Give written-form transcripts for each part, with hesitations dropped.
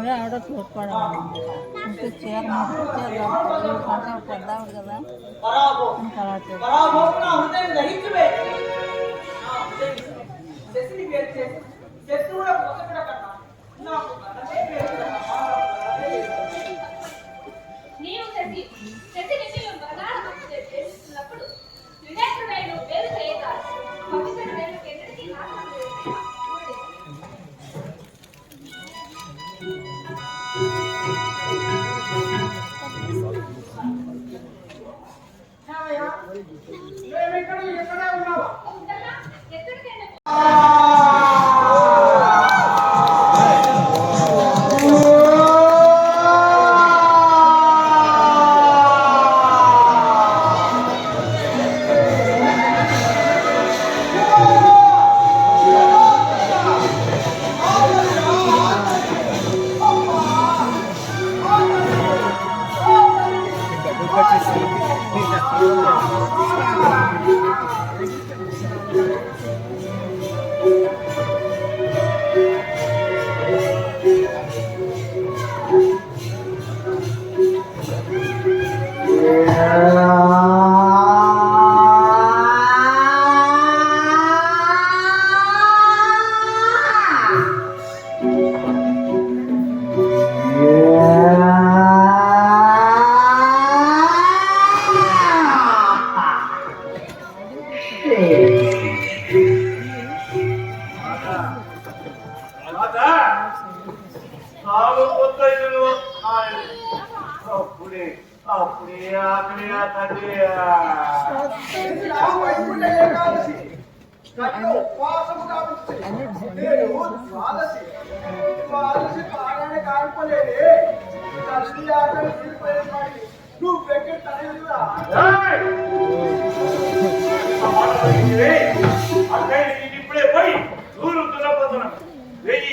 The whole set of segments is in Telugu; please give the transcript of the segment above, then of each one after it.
ahora tuh para untuk share kalau karena pada udah నువ్వు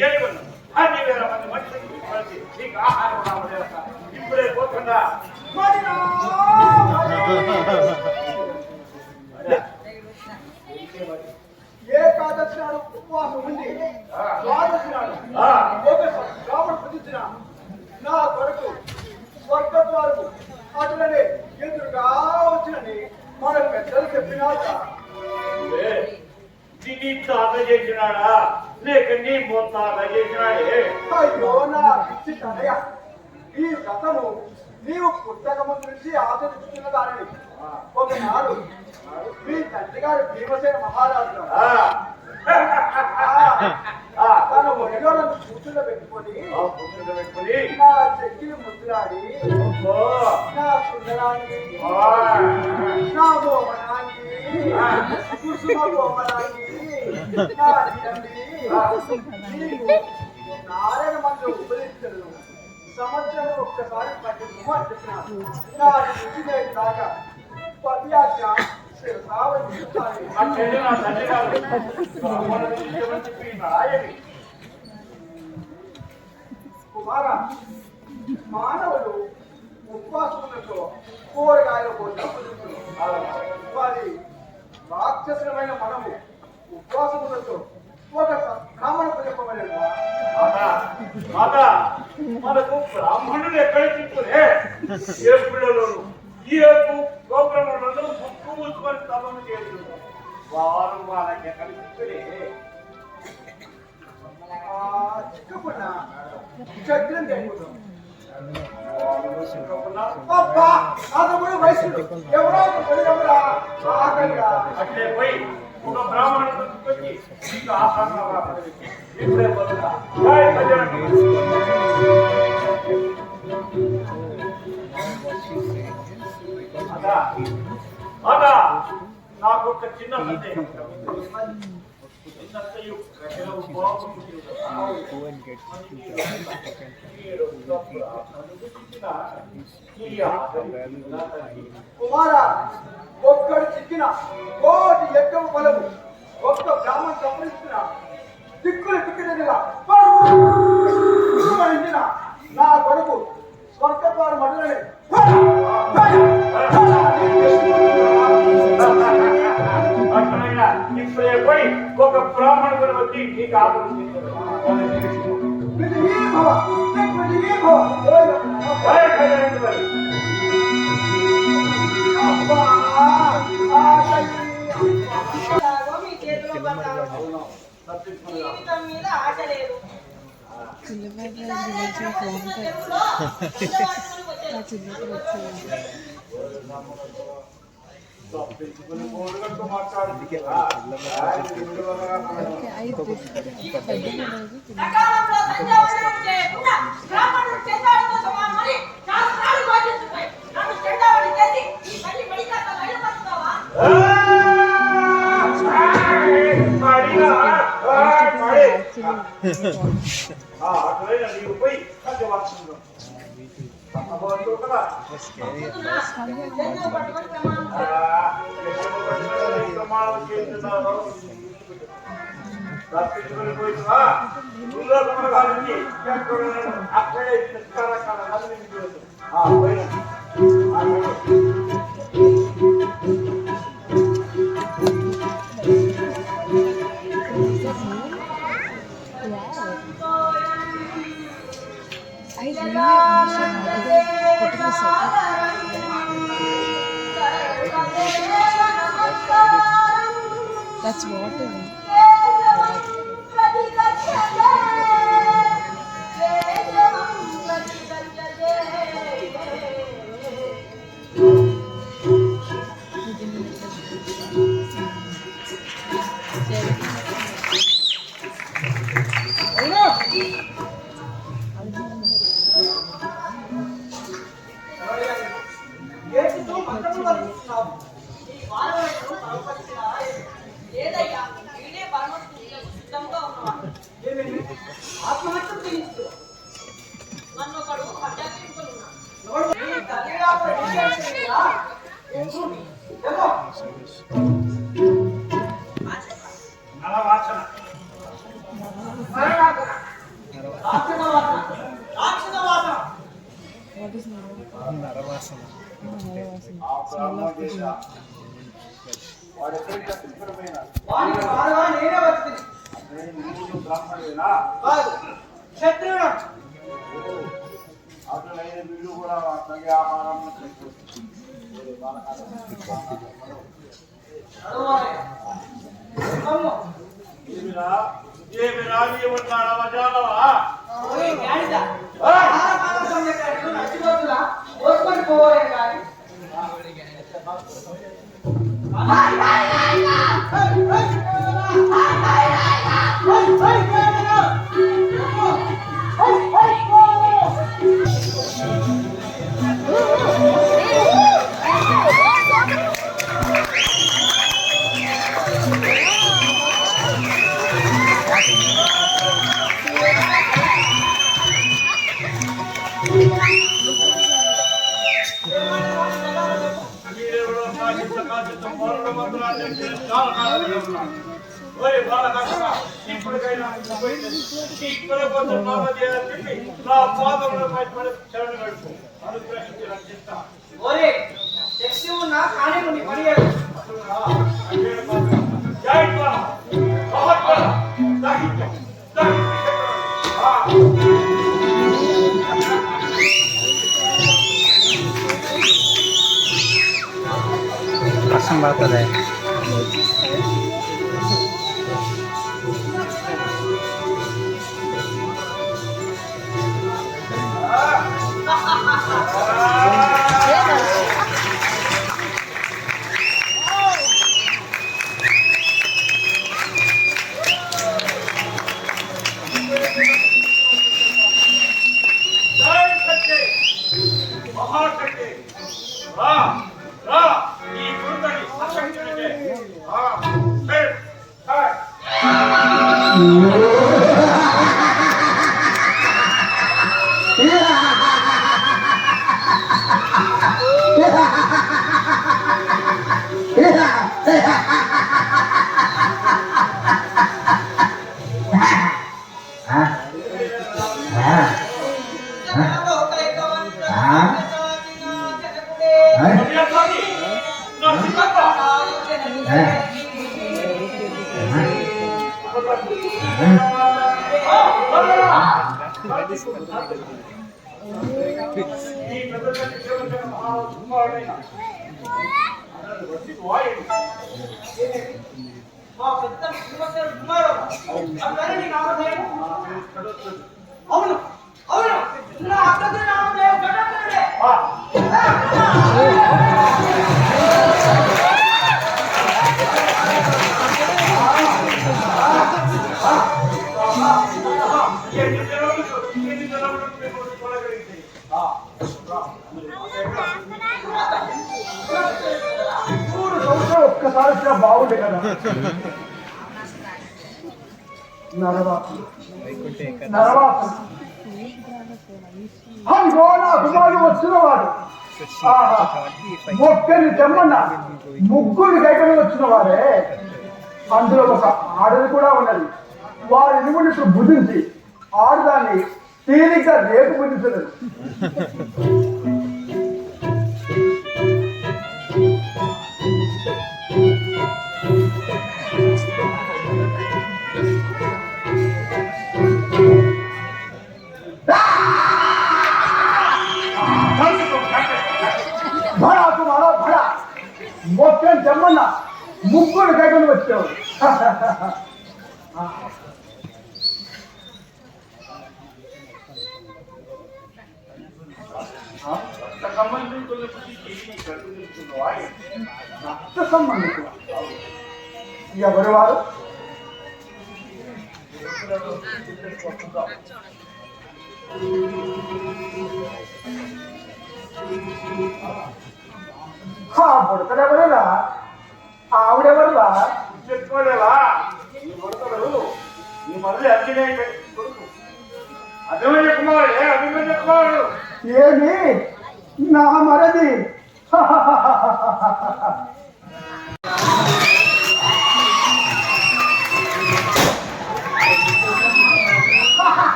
ఏడుగున్నాం అన్ని వేల మంది మనుషులు కలిసి నీకు ఆహారం రావలేక ఇప్పుడే పోతుందా ఏకాదశి నాడు ఉపవాసం ఉండి ద్వాదశి నాడు రావణ పూజించిన నా కొరకు స్వర్గద్వారము అటులనే ఎదురుగా వచ్చినని మన పెద్దలు చెప్పినాక నీ తాత చేసినాడా లేక నీ మొత్తాత చేసినాడే అయ్యో నా పిచ్చి తనయ ఈ కథను నీవు పుస్తక ముందు నుంచి ఆచరిస్తున్న దానిని ఒకనాడు మీ తండ్రి గారు భీమసేన మహారాజు తన ఒడిలో నన్ను కూతుళ్ళ పెట్టుకొని నా చెక్కిని ముద్దులాడి నా సుందరాన్ని నా మోహనాన్ని కుసుమ కోమలాన్ని నా నీవు నారాయణ మంత్రం ఉపదేశించను సంవత్సరం ఒక్కసారి పట్టింపు అని చెప్పిన నా రుచి దాకా పద్యాజ్ఞ కుమార మానవులు ఉపవాసములతో కూరగాయల కోసం వారి రాక్షసులమైన మనము ఉపవాసములతో ఒక బ్రాహ్మణకు చెప్పబడిన మనకు బ్రాహ్మణుడు ఎక్కడ చెప్పులే ఏ పిల్లలను ఈ యొక్క గోపురంలో ముక్కు మూసుకొని తమను చేస్తున్నారు వారు వాళ్ళకి ఎక్కడ చెప్పులే చిక్కుకున్న చక్రం తెగుతాం వయసుడు ఎవరో అట్లే పోయి ఒక బ్రాహ్మణుడు వచ్చి ఇంకా ఆహారం ఇప్పుడే పోతుందా అదా నాకు ఒక చిన్న సందేహం కుమార ఒక్కడు చిక్కిన కోటి ఎక్కవ బలము ఒక్క బ్రాహ్మణ సంప్రదిస్తున్న దిక్కులు తిక్కినదిగా నా కొడుకు స్వర్గద్వారం మడులని ఇప్పుడే పోయి ఒక బ్రాహ్మణుడు వచ్చి నీకు ఆపడం జీవితం మీద ఆశ లేదు నీవు పోయి అక్కడే That's water. నల వాసన వాడు ఎక్కడికి ఇక్కడ పోయినా వానికి బాగా నేనే వచ్చింది అంటే నువ్వు బ్రాహ్మణుడేనా కాదు క్షత్రియుడు అతనైన వీళ్ళు కూడా తగిన ఆహారం ఏమిరా ఏమన్నాడా మజాలవా వర్షం పడుతుంది అవును అవును నా అక్కడి నామదేవ గణపతుడే ఒక్కసారి వచ్చినా బాగుండే కదా నరవాసు నా కుమారుడు వచ్చినవాడు మొక్కని చెమ్మన్న ముగ్గురు గైకలు వచ్చిన వారే అందులో ఒక ఆడది కూడా ఉన్నది వారి ఇరువురితో బుధించి ఆడదాన్ని తేలిగ్గా రేపు బుద్ధించలేదు భడా కుమారా భడా మొత్తం చెమ్మన్న ముగ్గురు గైకలు వచ్చావు రక్త సంబంధికులు ఎవరు వారు బుడతడెవరురా ఆవిడెవరురా చెప్పుకోలేవా ఈ బుడతడు ఈ మళ్ళీ అర్జునే కొడుకు అభిమన్య కుమారుడే అభిమన్య కుమారుడు ఏమి నా మరది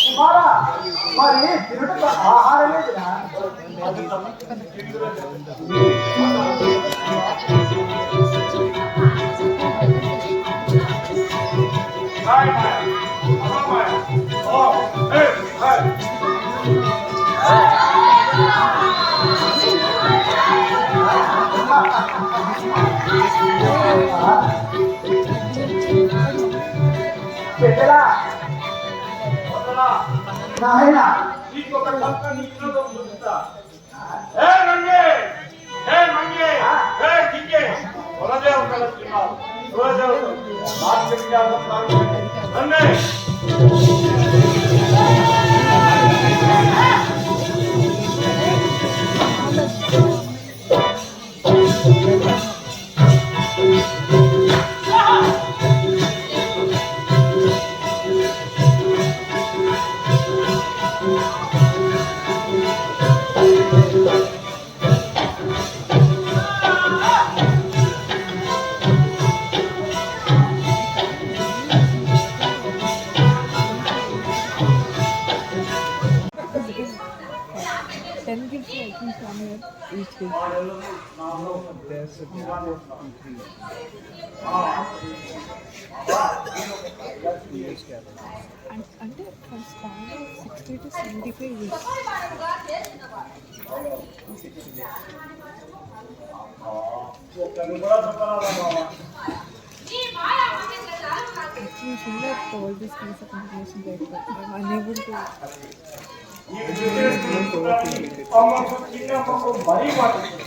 కుమారా మరి తినటకు ఆహారమే పెద్దలా నాయన నీకొక కంపెనీ ఇచ్చినదో చూస్తా. ఏ మంగే, ఏ మంగే, ఏ జింగే, వరదేవ కలుస్తున్నావు. వరదేవ మార్కెట్ చేస్తున్నారు. రండి. అంటే from standard 60 to 75 years. ఒక్కరు కూడా చెప్పరాదా మామ? Actually, you should have told this kind of information right now. I'm unable to. అమ్మకు చిన్నమ్మకు మరీ మాట్లాడుతుంది.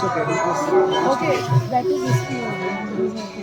Okay, that is history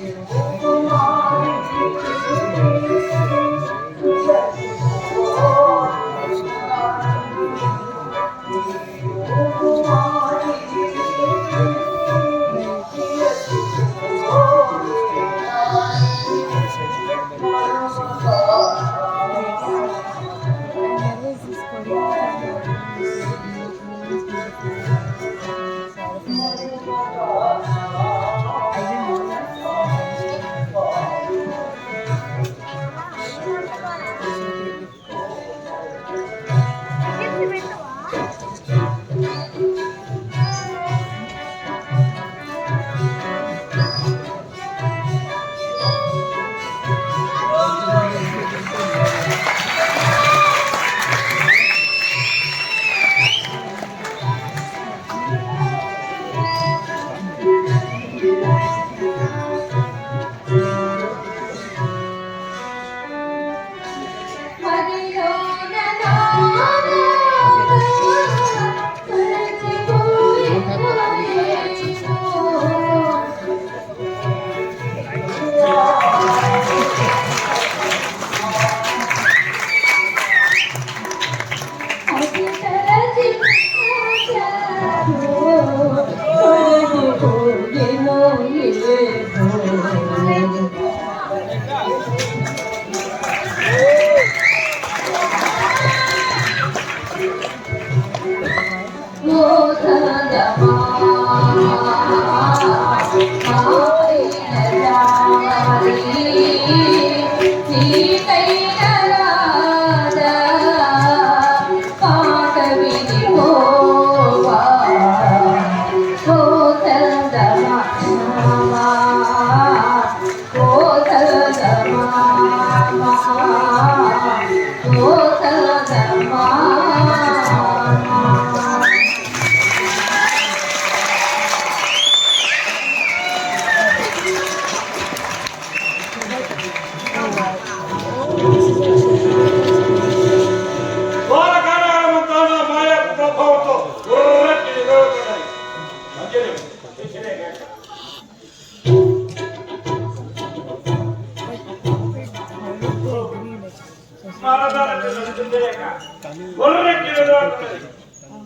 ఉన్నది.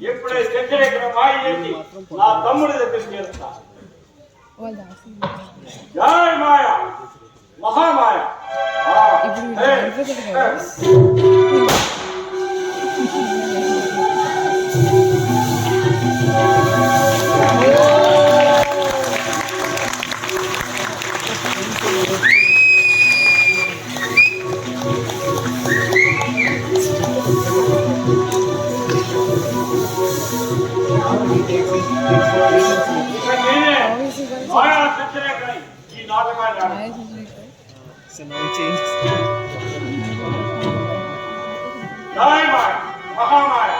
ఎప్పుడే చక్కెర మాయ చేసి నా తమ్ముడి దగ్గర చేస్తా. జై మాయ మహామాయ. మాయా చక్కెర ఈ నాటకాన్ని So now it changes. జై మాయ Mahamaya.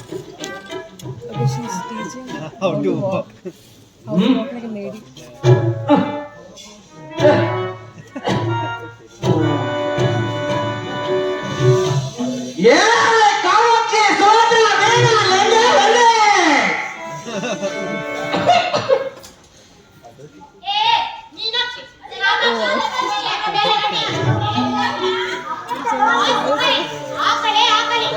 Okay, she's teaching how to walk. How to walk like a lady. కావచ్చి సోదర వేణ లెండే లెండే ఏ మీనాక్షి ఆకలే ఆకలే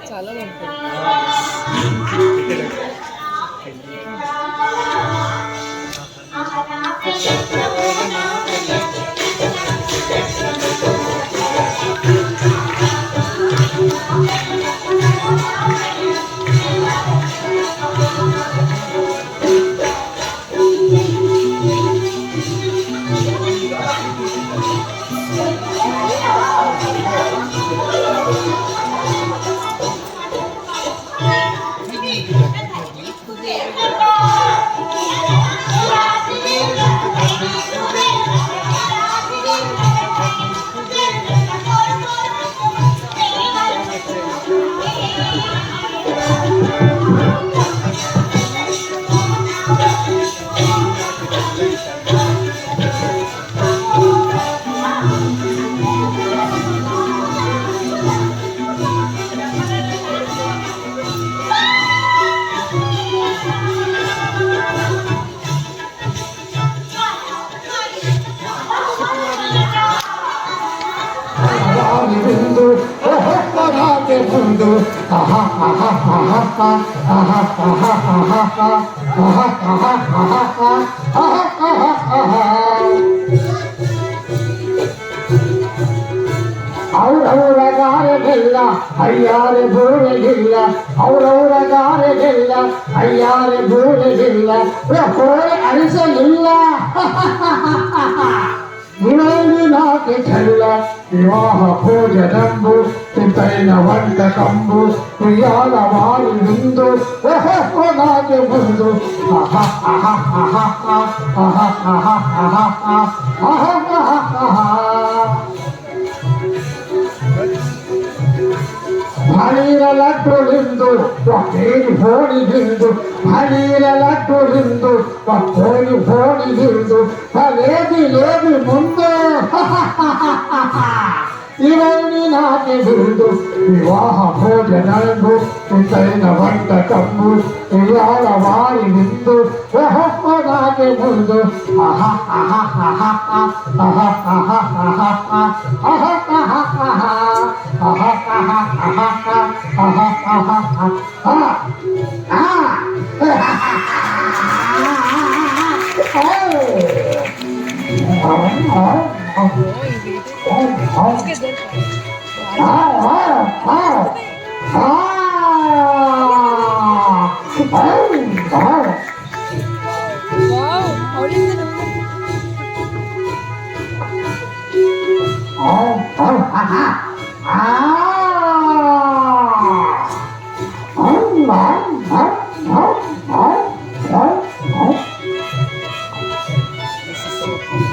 చాలా బాగుంటుంది. ಅಯ್ಯಾರೆ ಭೂಮಿಗಿಲ್ಲ ಅವರವರ ಗಾರೆಗಿಲ್ಲ ಅಯ್ಯಾರೆ ಭೂಮಿಗಿಲ್ಲ ಹೋಳಿ ಅಳಿಸಲಿಲ್ಲ ಗುಣಲಿ ನಾಟಿ ಚೆಲ್ಲ ವಿವಾಹ ಭೋಜನಂಬು ಚಿಂತೈನ ವಂಟ ಕಂಬು ಉಯ್ಯಾಲ ವಾರು ನಿಂದು ನಾಟಿ ಮುಂದು ಹಳೀರ ಲಡ್ಡುಲಿಂದು ಒಕ್ಕೇರಿ ಹೋಳಿಗಿಂದು ಹಳೀರ ಲಡ್ಡುಲಿಂದು ಒಕ್ಕೇರಿ ಹೋಳಿಗಿಂದು ಲೇದಿ ಲೇದಿ ಮುಂದೆ ಇವನಿ ನಾಟಿ ಬಿಂದು ವಿವಾಹ ಭೋಜನಂದು ಚಿಂತೈನ ವಂಟ ಕಂಬು ಇಯಾಳ ವಾರಿ ನಿಂದು ನಾಟಿ ಮುಂದು Wow, how did the number? This is so cool.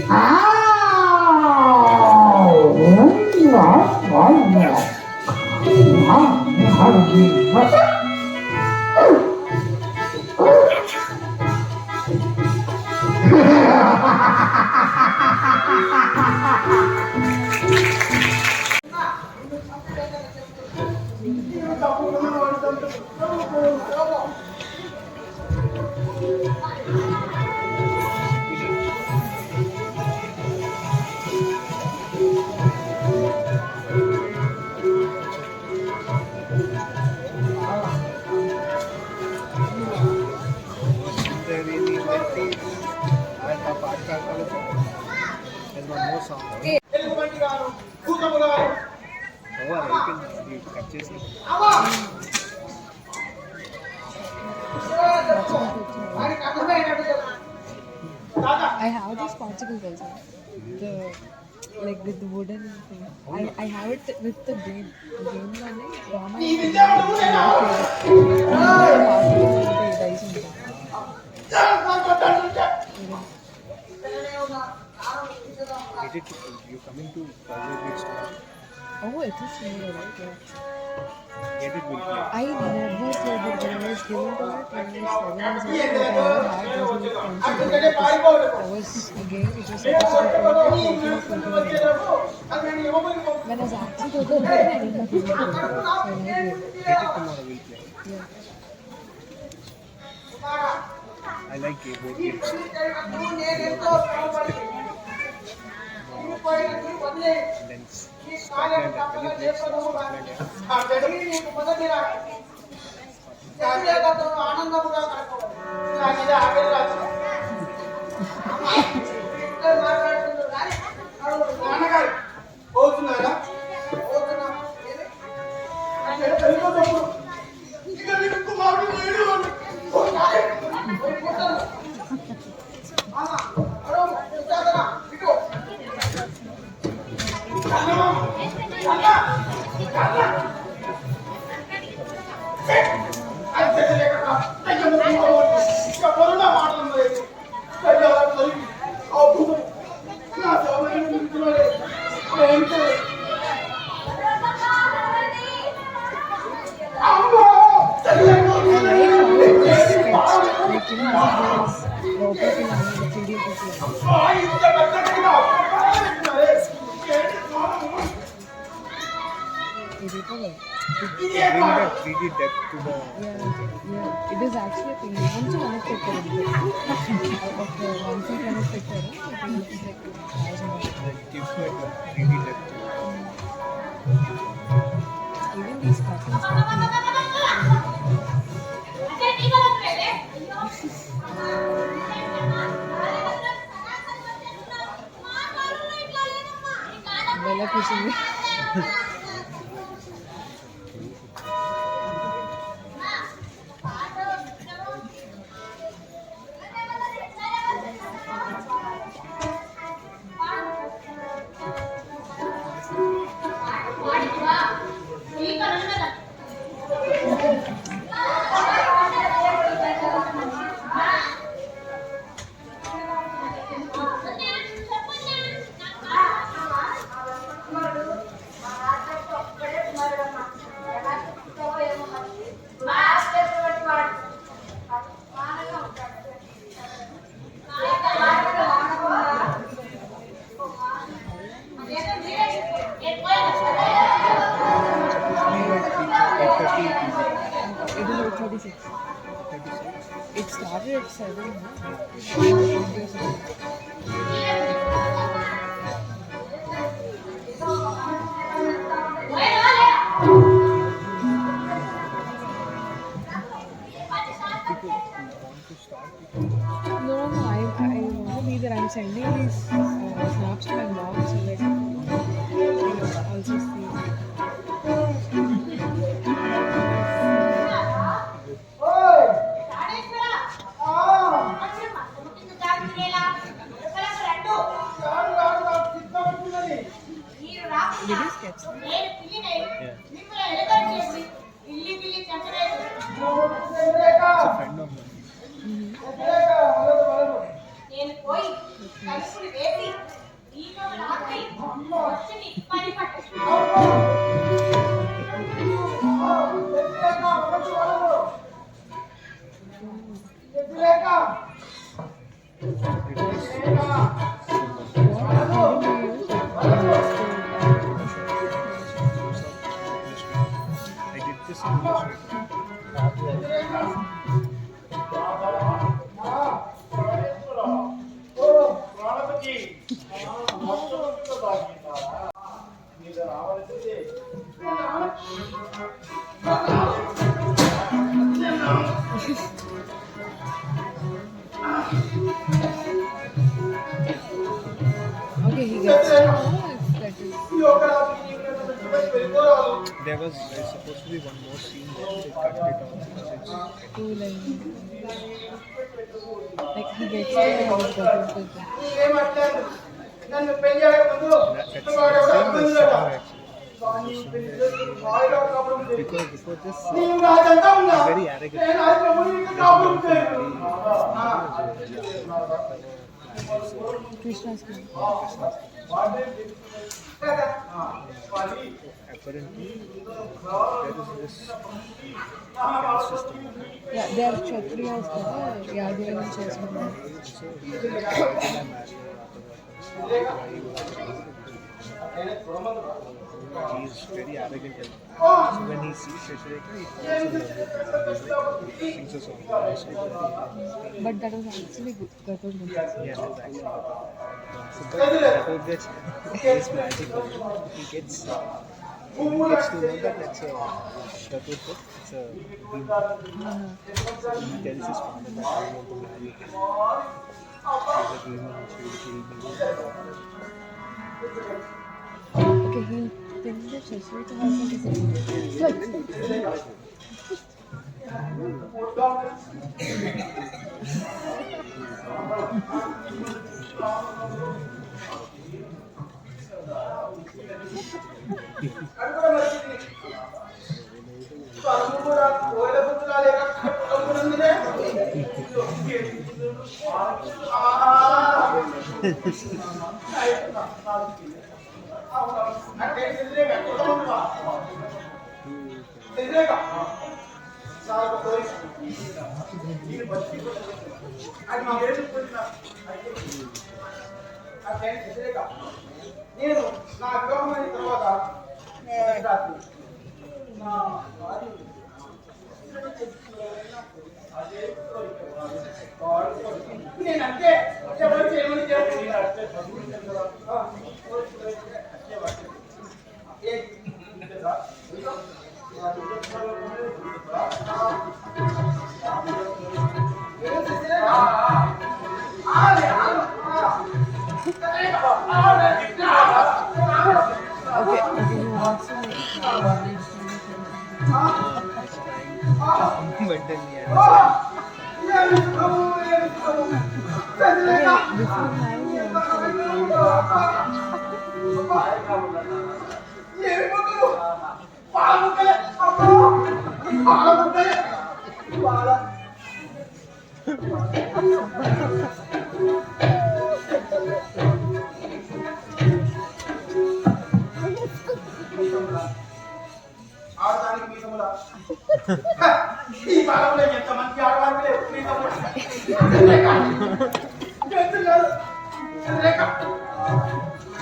Ah! ఎలుగుబంటి గారు భూతము గారు ఆయనకి అర్థమైనట్టు కదా. I have these particles also. The like with the wooden thing. I have it with the game. The game one drama. ఈ విద్యార్థులు నువ్వేనా? You coming to private school? Oh, it is similar, right? Yeah. Get it will play. I never played it when I was given to it when I was 7 years old. I never had those many friends. అక్కడికంటే పారిపోవడం. I was a game which was supposed to be played ఈ వచ్చేటప్పుడు అది నేను ఇవ్వమని when I was actually over there. I didn't have to play it. So I never Get it tomorrow, we'll play. yeah. I like both games. నేనెంతో శ్రమపడి పోయినది వదిలే Then ఈ కార్యం తప్పక చేసుకోవడము ఆ గడిని నీకు మొదటి రాక శాంతితో ఆనందముగా గడపవాలి. నాకు ఇది ఆకలి రాదు. ఇద్దరు మాట్లాడుతున్నారు కానీ నాన్నగారు పోతున్నారా? పోతున్నా. అంటే వెళ్ళిపోతాము. ఇక నీకు కుమారుడు లేడు అని. మామా అరో ఉస్తాదరా ఇటు Like, you know, as it goes, robot in the 3D video. Is it okay? bring that 3D depth to the Yeah. It is actually a thing. Once you unexpected it. Of the 1 feet unexpected, it looks like 1,000. it gives like a 3D depth to it. Even these patterns. అంటే నీ వల్ల ప్రేమే అయ్యో మా కారులో ఇట్లా లేదమ్మా ఈ కాలం Bella pushing me. It is like 36. It started at 7. No, I want to be there. I'm sending these snaps to my mom so that I'll also see. Did you sketch? Friend of mine. నేను పోయి కలుపులు వేసి దీపం రాత్రి వచ్చి పని పట్టు just illustrated. గణపతి మొత్తం బాగుంటారా మీరు రావాల్సింది Okay, he gets to know if that is. There was supposed to be one more scene that they cut it off because it's Too like he gets to know if that is the thing. నన్ను పెళ్లి చేయకముందు that's the song actually. Because before this, నీవు నాదంతా ఉన్నా very arrogant. నేను ఆ ప్రభువునికి కాపురం చేయను Krishna's king. Apparently, there is this caste system. Yeah, they are Kshatriyas kada, Yadavani chestunnaru. So he's a man. He's very arrogant. So when he sees Shashreka, he falls in love with him. He sings a song. But that was actually Garuda. Yeah, that's actually. So Garuda gets his magic. He gets to know that it's a Garuda. It's a beam. He tells his father that I want to marry him. He's a demon. She will kill me. Okay, he'll think that Shashrika has something. నేను నా వివాహమైన తర్వాత నేనంటే ఎవరు చేయమని Okay, he wants to make But then, yeah. before marriage he wants to make ఆడదానికి మీసములా ఈ కాలంలో ఎంత మంచి ఆడవాళ్ళు లేరు మీసములు చేతున్నారు రేఖ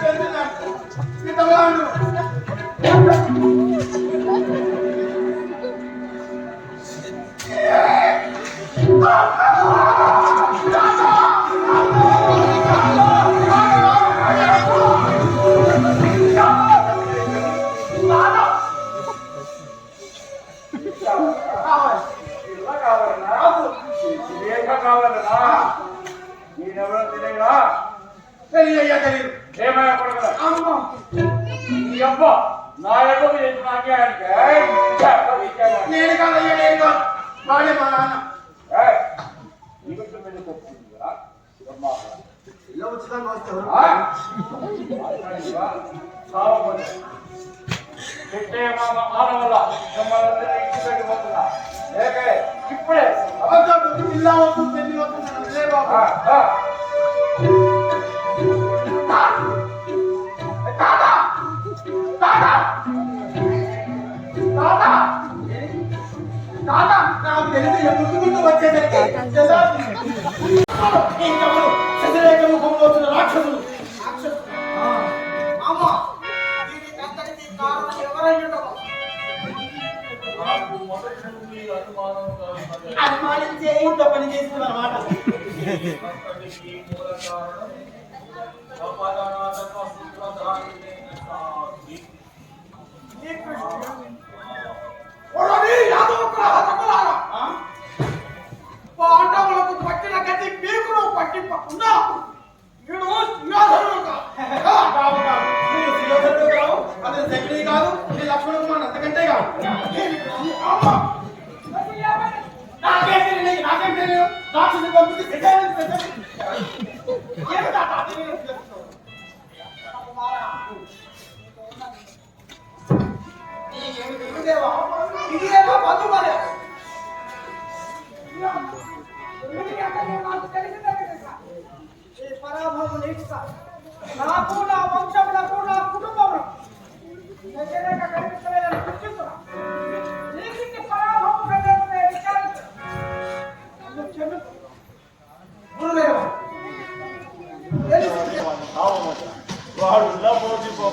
చేతున్నారు మీసములాండు నేనెవరో తెలియదా తెలియయ్యా తెలియదు ఏమయ్యా కొడుకురా అమ్మా ఈ అబ్బ నా యొక్క చేసిన అన్యాయానికి నేను కాదయ్యా నేను కాదు వాడే మా నాన్న నిమిషం మీద కొట్టుకుంటుందా ఇలా ఉచితంగా వస్తారు పెట్టే మామ ఆడవల్ల మిమ్మల్ని ఇంటి పెట్టిపోతున్నా లేక ఇప్పుడే అబద్ధం ఇలా వద్దు పెళ్లి వద్దు లే బాబు నాకు తెలిసి ముందు వచ్చేసరికి శశిరేఖ రూపంలో వచ్చిన రాక్షసులు అమ్మ దీనికి అంతటికి కారణం ఎవరై ఉండవు అనుమానించే ఇంత పని చేస్తున్నా అన్నమాట. పాండవులకు పట్టిన గతి మీకు పట్టింపకుండా వీడు సింహాసనం అతను శకుని కాదు, నీ లక్ష్మణ కుమార్ అంతకంటే కాదు. నాకేం తెలియదు, నాకేం తెలియదు. రాక్షసుని పంపించి ఇదేమో బంధువులే. ఈ పరాభవం నీకు కాదు. నాకు, నా వంశములకు, నా కుటుంబములకు వ్యతిరేక కనిపించలేదని గుర్తిస్తున్నా. నీకు పరాభవం కంటే విచారించు. నన్ను క్షమించు. గురుదేవా, వాడు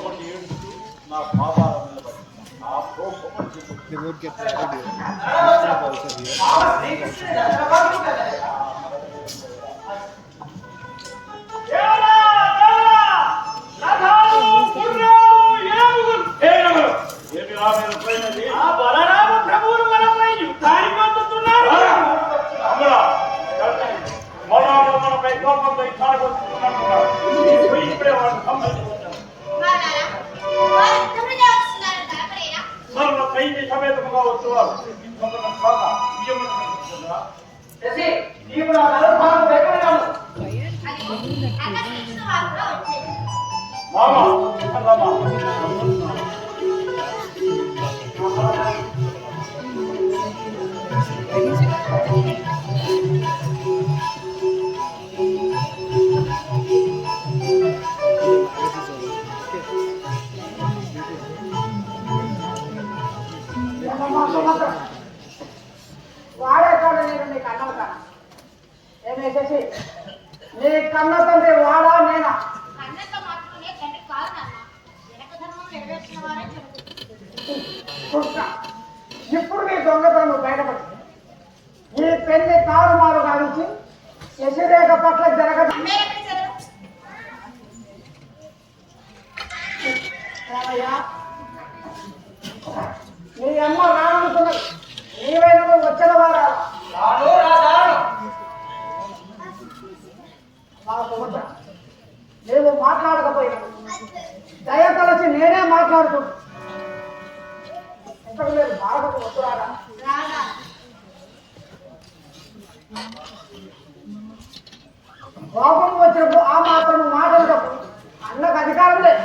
పోటీ ఏడుస్తూ నా పాపాల నిలబడి ఆ కోపం They would get married here. Snap also here. Balarama ప్రభువులు మనపై యుద్ధానికి వస్తున్నారు. మనపై కోపంతో యుద్ధానికి వస్తున్నారు. ఇప్పుడే వాడు సంబంధించారు. సర్వ సైన్య సమేతముగా వచ్చేవారు నీవు నా నలుభాగం దగ్గరగాను. మామ వాడే కాదు, నేను నీకు అన్నవుతాను. ఏమేసేసి నీ కన్న తండ్రి వాడా నేనా? అన్నంత మాత్రమే తండ్రి కాదు నాన్న. వెనక ధర్మం నెరవేర్చిన వారే చూస్తా. ఇప్పుడు నీ దొంగతనం బయటపడి ఈ పెళ్లి తారుమారు గావించి శశిరేఖ పట్ల జరగదు. నీ అమ్మ రానుకున్నది, నీవైనా వచ్చిన వారా నువ్వు మాట్లాడకపోయినా దయ తలచి నేనే మాట్లాడుతున్నా. ఇంతకు లేదు భారతకు వస్తురారా? కోపం వచ్చినప్పుడు ఆ మాత్రం మాట్లాడటప్పుడు అన్నకు అధికారం లేదు.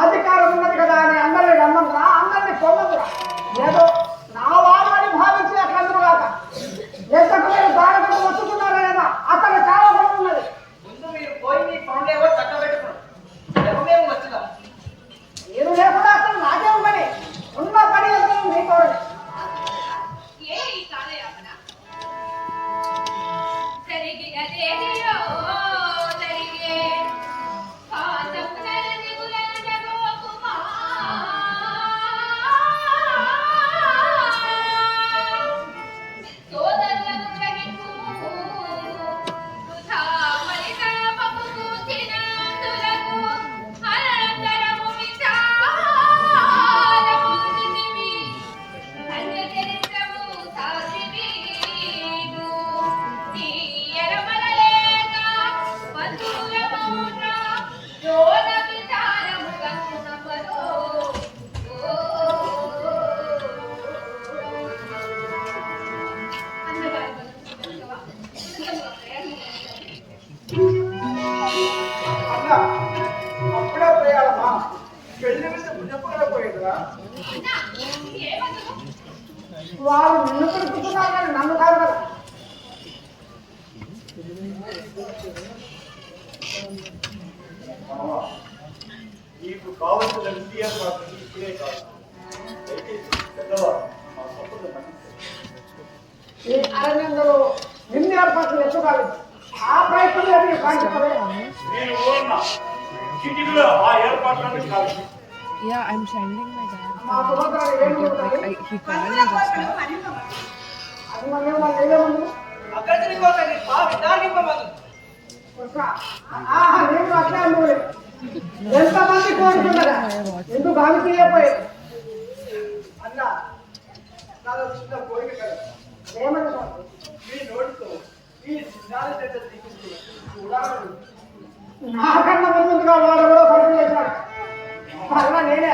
అధికారం ఉన్నది కదా అని అందరిని రమ్మంటున్నా, అందరినీ పొమ్మంటున్నా. ఏదో నా వాడని భావించి అట్లా అందరూ కాక ఎంతకు మీరు భారతకు వచ్చుకున్నారా లేదా అతను చాలా పని ఉన్నది. ముందు మీరు పోయి మీ పనులేవో చక్కబెట్టుకున్నాం. మేము వచ్చినాం. మీరు లేకుండా అసలు నాకేం పని ఉన్న పని ఎంత మీకు అప్పుడే పోయాలమ్మా. పెళ్లి చెప్పకుండా పోయేదా? వారు నిన్ను పిలుపుతున్నారు కానీ నన్ను కాదు కదా. నీకు కావలసిన ఎన్టీఆర్ మాత్రం ఇప్పుడే కాదు. పెద్దవారు మా సొంత ఈ అరణ్యంలో నిన్ను ఏర్పాట్లు ఎత్తుకాలి. ఆ ప్రయత్నం సాధించలే. నేను ఊరున్నా కిటికీలో ఆ ఏర్పాట్లన్నీ కాదు. Yeah, I'm sending my dad. మా సుభద్రాలు ఏం కొడుతుంది? He called me just now. అది మన ఏమన్నా అక్కడికి పోతాయి దానికి పోమదు నేను అట్లా అనుకోలేదు. ఎంతమంది కోరుకున్నారా ఎందుకు ఆమె చేయకపోయారు అన్న నాలో చిన్న కోరిక కదా ఏమన్నా మీ నోటితో ఈ సిద్ధాంత చెట్టు తీపిస్తూ ఉదాహరణ నాకన్నా ముందుగా వాడు కూడా ఖర్చు చేశాడు అలా నేనే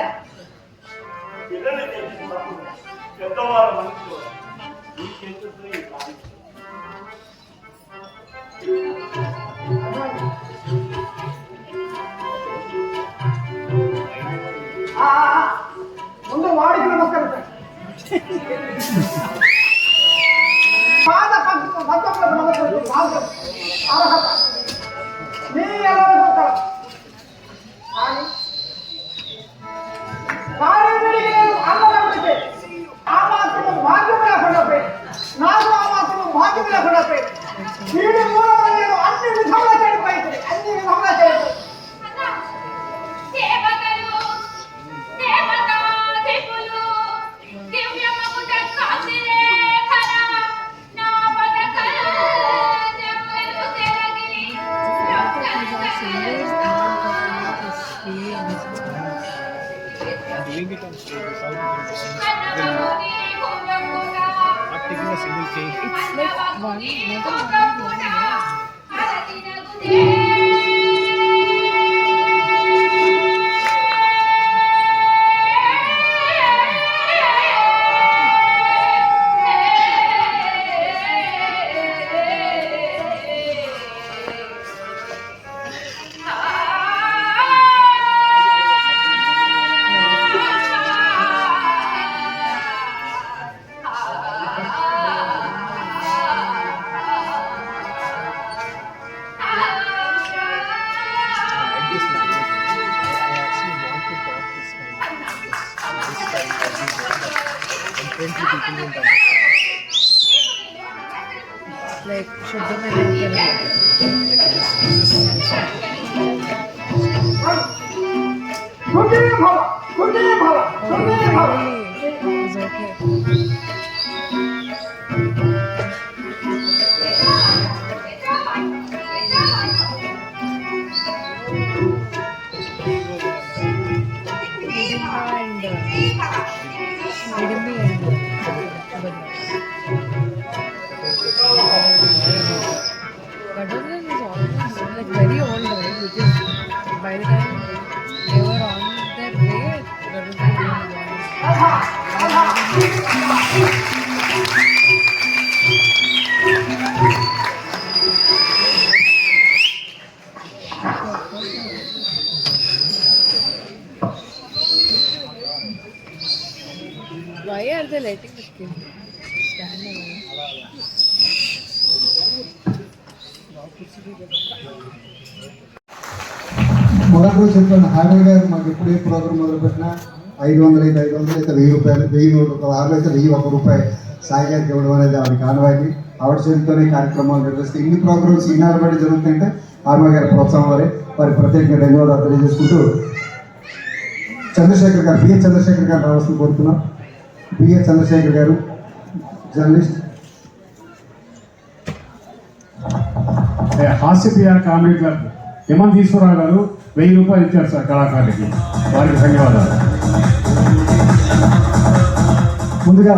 పిల్లలు చేసినప్పుడు పెద్దవాళ్ళ మనసులో ఈ చేతులతో ఈ కాదు. ముందు వాడికి నమస్కరించాడు పాద పద్మంలో నమస్కరిస్తూ అర్హత నీ ఎలా అన్నదమ్ముడికి ఆ మాత్రము భాగ్యం లేకుండా పోయి నాకు ఆ మాత్రము భాగ్యం లేకుండా పోయి వీడి మూలంలో నేను అన్ని విధంగా చెడిపోయింది అన్ని విధంగా చెడిపోయింది Doing it on stage without not taking a single take. It's like one, more than 1 like Shuddha is okay. Gadodhan is almost like very old, right? Because by the time they were on their way, Gadodhan was Why are they letting the kid stand alone? మొదటి రోజు చెప్పాను హామీ గారు మాకు ఎప్పుడు ఏ ప్రోగ్రామ్ మొదలుపెట్టినా 500 అయితే 500 అయితే 1000 రూపాయలు 1000 6 అయితే 1000 రూపాయి సాయి గారికి ఇవ్వడం అనేది ఆవిడ ఆనవాయితీ ఆవిడ చేతితోనే కార్యక్రమాలు నిర్వహిస్తాయి ఇన్ని ప్రోగ్రామ్స్ ఈనాడు బట్టి జరుగుతుంటే హామీ గారి ప్రోత్సాహం వారి ప్రత్యేకంగా ధన్యవాదాలు తెలియజేసుకుంటూ చంద్రశేఖర్ గారు బిఏ చంద్రశేఖర్ గారు రావాల్సిన కోరుతున్నాం బిఏ చంద్రశేఖర్ గారు జర్నలిస్ట్ హాస్య కామెడీ క్లబ్ యమన్ ఈశ్వరరావు గారు 1000 రూపాయలు ఇచ్చారు సార్ కళాకారులకి వారికి ధన్యవాదాలు. ముందుగా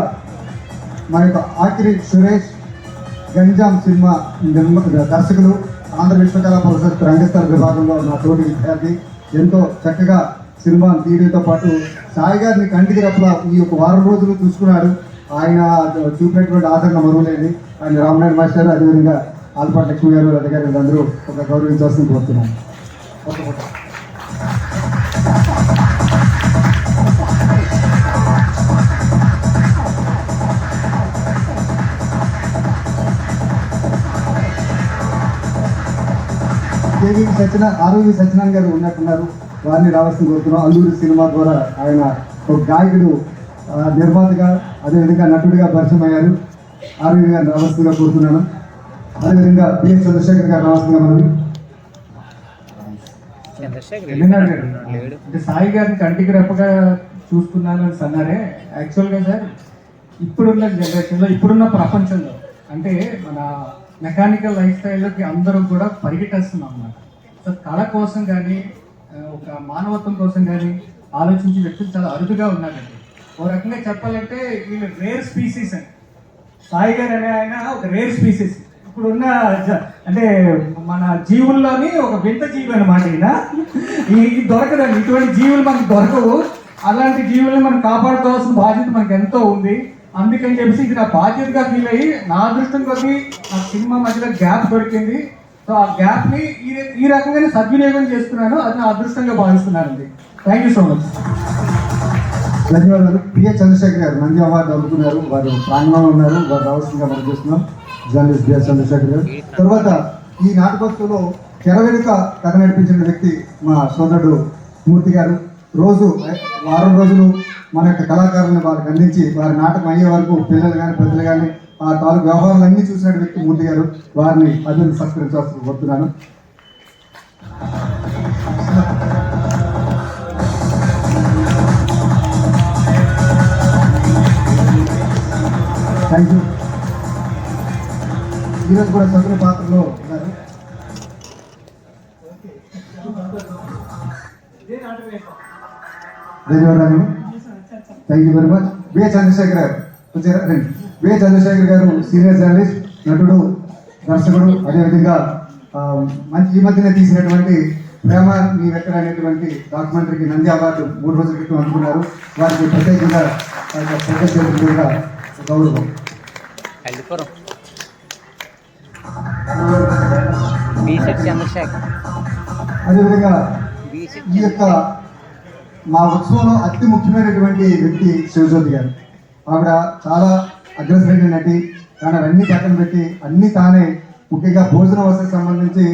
మా యొక్క ఆకిరి సురేష్ గంజాం సినిమా దర్శకులు ఆంధ్ర విశ్వకళా పరిషత్ రంగస్థల విభాగంలో నా తోటి విద్యార్థి ఎంతో చక్కగా సినిమాను తీయడంతో పాటు సాయి గారిని కంటికి రెప్పల ఈ యొక్క వారం రోజులు చూసుకున్నాడు. ఆయన చూపినటువంటి ఆదరణ మరువలేదు. ఆయన రామనాయుడు మాస్టర్ అదేవిధంగా ఆల్పాటి లక్ష్మి గారు అధికారులు అందరూ ఒక గౌరవించాల్సింది కోరుతున్నాను. ఆర్వి సత్యనారాయణ గారు ఉన్నట్టున్నారు, వారిని రావాల్సింది కోరుతున్నాం. అల్లూరి సినిమా ద్వారా ఆయన ఒక గాయకుడు నిర్మాతగా అదేవిధంగా నటుడిగా పరిచయం అయ్యారు. ఆర్వి గారిని రావాల్సిందిగా కోరుతున్నాను. అదేవిధంగా బిఎస్ చంద్రశేఖర్ గారు రావాల్సిందిగా మనం వెళ్ళినాడు గారు అంటే సాయి గారిని కంటికి రెప్పగా చూసుకున్నాను అని అన్నారే. యాక్చువల్గా సార్ ఇప్పుడున్న జనరేషన్లో, ఇప్పుడున్న ప్రపంచంలో అంటే మన మెకానికల్ లైఫ్ స్టైల్లోకి అందరూ కూడా పరిగెట్టేస్తున్నాం అన్నమాట. సో కళ కోసం కానీ ఒక మానవత్వం కోసం కానీ ఆలోచించే వ్యక్తులు చాలా అరుదుగా ఉన్నారండి. ఓ రకంగా చెప్పాలంటే వీళ్ళు రేర్ స్పీసీస్ అండి. సాయి గారు అనే ఆయన ఒక రేర్ స్పీసీస్. ఇప్పుడున్న అంటే మన జీవుల్లోని ఒక వింత జీవి అనమాట ఈయన. ఈ దొరకదండి, ఇటువంటి జీవులు మనకు దొరకవు. అలాంటి జీవుల్ని మనం కాపాడుకోవాల్సిన బాధ్యత మనకు ఎంతో ఉంది. అందుకని చెప్పేసి ఇది నా బాధ్యతగా ఫీల్ అయ్యి నా అదృష్టం కొద్ది నా సినిమా మధ్యలో గ్యాప్ దొరికింది. సో ఆ గ్యాప్ని ఈ రకంగానే సద్వినియోగం చేస్తున్నాను. అది నా అదృష్టంగా భావిస్తున్నానండి. Thank you so much. ధన్యవాదాలు. పిఏ చంద్రశేఖర్ గారు నంది అవార్డు అందుకున్నారు. వారు ప్రాంగణంలో ఉన్నారు. వారు రావాల్సిందిగా మనం చేస్తున్నాం. జర్నలిస్ట్ పిఏ చంద్రశేఖర్ గారు. తర్వాత ఈ నాటకోత్సవంలో తెర వెనుక కథ నడిపించిన వ్యక్తి మా సోదరుడు మూర్తి గారు. రోజు వారం రోజులు మన యొక్క కళాకారులను వారికి అందించి వారి నాటకం అయ్యే వరకు పిల్లలు కానీ పెద్దలు కానీ ఆ తాలూకు వ్యవహారాలన్నీ చూసిన వ్యక్తి మూర్తి గారు. వారిని అభివృద్ధి సత్కరించాల్సి కోరుతున్నాను. Thank you. ఈరోజు కూడా సభ్యుల పాత్రలో ఉన్నారు. ధన్యవాదాలు. Thank you very much. B A Chandrashekar garu వచ్చారా? రండి. బిఏ చంద్రశేఖర్ గారు సీనియర్ జర్నలిస్ట్, నటుడు, దర్శకుడు. అదేవిధంగా ఈ మధ్యనే తీసినటువంటి ప్రేమ నీవెక్కడ అనేటువంటి డాక్యుమెంటరీకి నంది అవార్డు 3 రోజుల క్రితం అందుకున్నారు. వారికి ప్రత్యేకంగా గౌరవం. అదేవిధంగా ఈ యొక్క మా ఉత్సవంలో అతి ముఖ్యమైనటువంటి వ్యక్తి శివజ్యోతి గారు. ఆవిడ చాలా అగ్రెసివ్ నటి. కానీ అవన్నీ పక్కన పెట్టి అన్ని తానే, ముఖ్యంగా భోజన వసతికి సంబంధించి